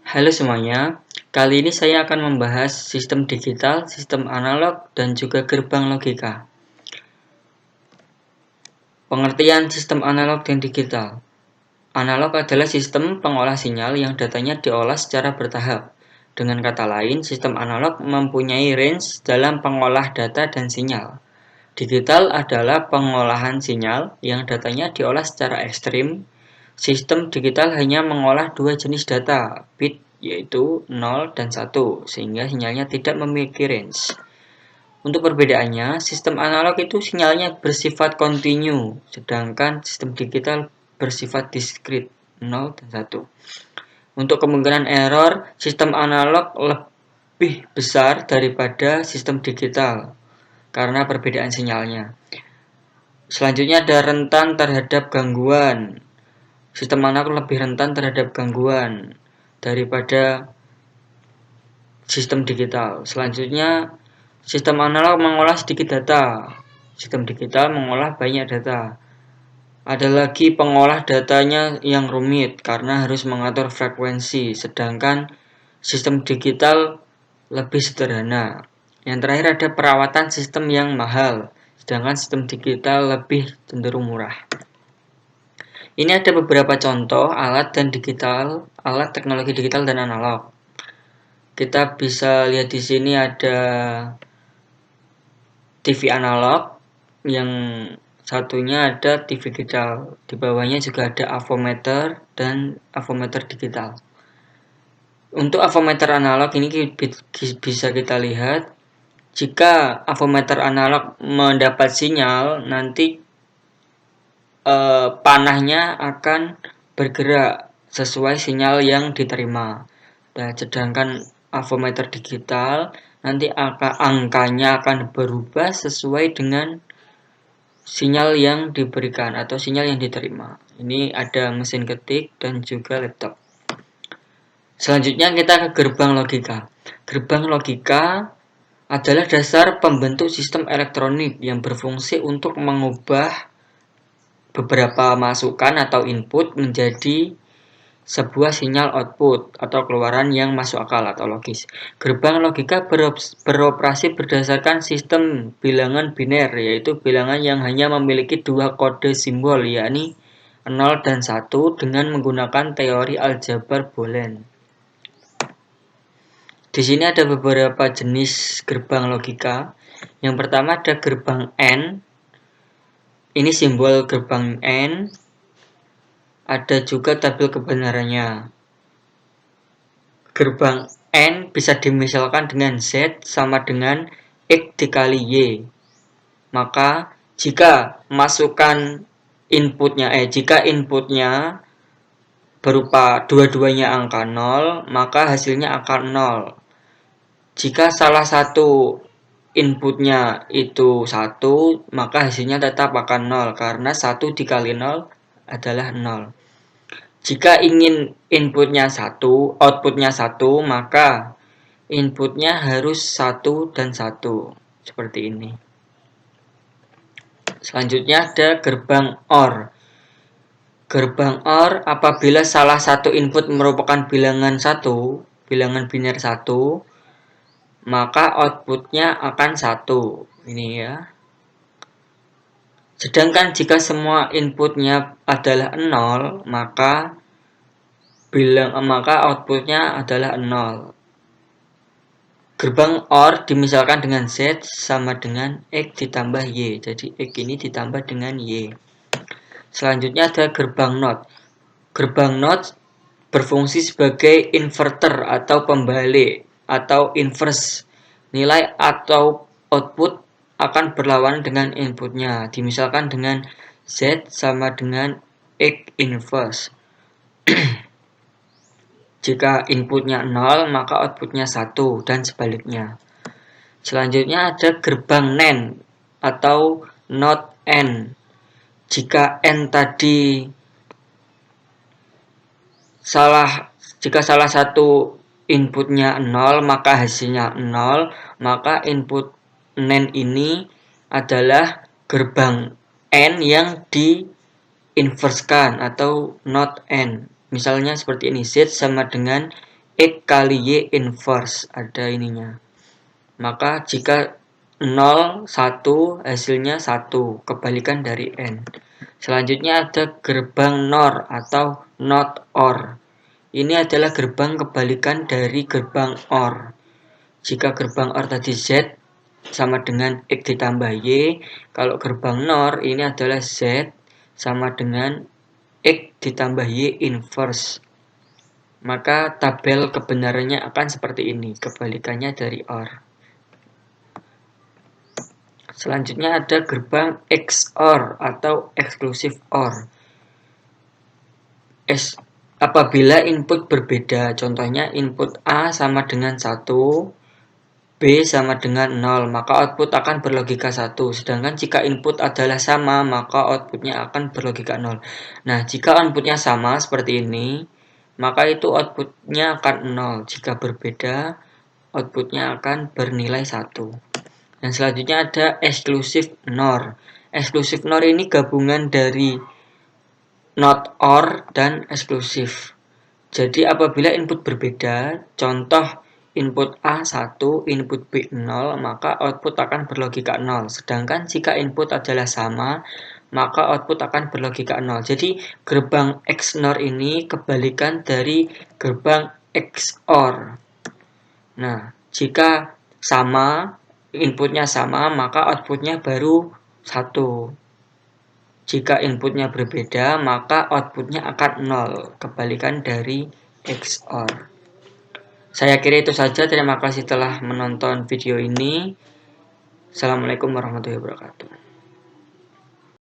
Halo semuanya, kali ini saya akan membahas sistem digital, sistem analog, dan juga gerbang logika. Pengertian sistem analog dan digital. Analog adalah sistem pengolah sinyal yang datanya diolah secara bertahap. Dengan kata lain, sistem analog mempunyai range dalam pengolah data dan sinyal. Digital adalah pengolahan sinyal yang datanya diolah secara ekstrim. Sistem digital hanya mengolah dua jenis data, bit yaitu 0 dan 1, sehingga sinyalnya tidak memiliki range. Untuk perbedaannya, sistem analog itu sinyalnya bersifat kontinu, sedangkan sistem digital bersifat diskrit, 0 dan 1. Untuk kemungkinan error, sistem analog lebih besar daripada sistem digital karena perbedaan sinyalnya. Selanjutnya ada rentan terhadap gangguan. Sistem analog lebih rentan terhadap gangguan daripada sistem digital. Selanjutnya, sistem analog mengolah sedikit data. Sistem digital mengolah banyak data. Ada lagi pengolah datanya yang rumit karena harus mengatur frekuensi, sedangkan sistem digital lebih sederhana. Yang terakhir ada perawatan sistem yang mahal, sedangkan sistem digital lebih cenderung murah. Ini ada beberapa contoh alat teknologi digital dan analog. Kita bisa lihat di sini ada TV analog, yang satunya ada TV digital. Di bawahnya juga ada avometer dan avometer digital. Untuk avometer analog ini bisa kita lihat, jika avometer analog mendapat sinyal, nanti panahnya akan bergerak sesuai sinyal yang diterima. Nah, sedangkan avometer digital nanti angkanya akan berubah sesuai dengan sinyal yang diberikan atau sinyal yang diterima. Ini ada mesin ketik dan juga laptop. Selanjutnya kita ke gerbang logika. Gerbang logika adalah dasar pembentuk sistem elektronik yang berfungsi untuk mengubah beberapa masukan atau input menjadi sebuah sinyal output atau keluaran yang masuk akal atau logis. Gerbang logika beroperasi berdasarkan sistem bilangan biner, yaitu bilangan yang hanya memiliki dua kode simbol, yakni 0 dan 1, dengan menggunakan teori aljabar Boolean. Di sini ada beberapa jenis gerbang logika. Yang pertama ada gerbang AND. Ini simbol gerbang AND. Ada juga tabel kebenarannya. Gerbang AND bisa dimisalkan dengan Z sama dengan X dikali Y. Maka jika inputnya berupa dua-duanya angka 0, maka hasilnya akan 0. Jika salah satu inputnya itu 1, maka hasilnya tetap akan 0 karena 1 dikali 0 adalah 0. Jika ingin outputnya 1, maka inputnya harus 1 dan 1. Seperti ini. Selanjutnya ada gerbang OR. Gerbang OR apabila salah satu input merupakan bilangan biner 1, maka outputnya akan 1. Ini ya. Sedangkan jika semua inputnya adalah 0, maka outputnya adalah 0. Gerbang OR dimisalkan dengan Z sama dengan X ditambah Y. Jadi X ini ditambah dengan Y. Selanjutnya ada gerbang NOT. Gerbang NOT berfungsi sebagai inverter atau pembalik atau inverse. Nilai atau output akan berlawanan dengan inputnya. Dimisalkan dengan Z sama dengan X inverse. Jika inputnya 0, maka outputnya 1 dan sebaliknya. Selanjutnya ada gerbang NAND atau NOT AND. Jika salah satu inputnya 0, maka hasilnya 0, maka input NAND ini adalah gerbang AND yang diinverskan atau NOT AND. Misalnya seperti ini, Z sama dengan X kali Y inverse, ada ininya. Maka jika 0, 1, hasilnya 1, kebalikan dari N. Selanjutnya ada gerbang NOR atau NOT OR. Ini adalah gerbang kebalikan dari gerbang OR. Jika gerbang OR tadi Z sama dengan X ditambah Y, kalau gerbang NOR ini adalah Z sama dengan X ditambah Y inverse. Maka tabel kebenarannya akan seperti ini, kebalikannya dari OR. Selanjutnya ada gerbang XOR atau exclusive OR. Apabila input berbeda, contohnya input A sama dengan 1, B sama dengan 0, maka output akan berlogika 1. Sedangkan jika input adalah sama, maka outputnya akan berlogika 0. Nah, jika outputnya sama seperti ini, maka itu outputnya akan 0. Jika berbeda, outputnya akan bernilai 1. Dan selanjutnya ada exclusive NOR. Exclusive NOR ini gabungan dari NOT OR dan exclusive. Jadi apabila input berbeda, contoh input A 1, input B 0, maka output akan berlogika 0. Sedangkan jika input adalah sama, maka output akan berlogika 0. Jadi gerbang XNOR ini kebalikan dari gerbang XOR. Nah, jika sama, inputnya sama, maka outputnya baru 1. Jika inputnya berbeda, maka outputnya akan 0, kebalikan dari XOR. Saya kira itu saja, terima kasih telah menonton video ini. Assalamualaikum warahmatullahi wabarakatuh.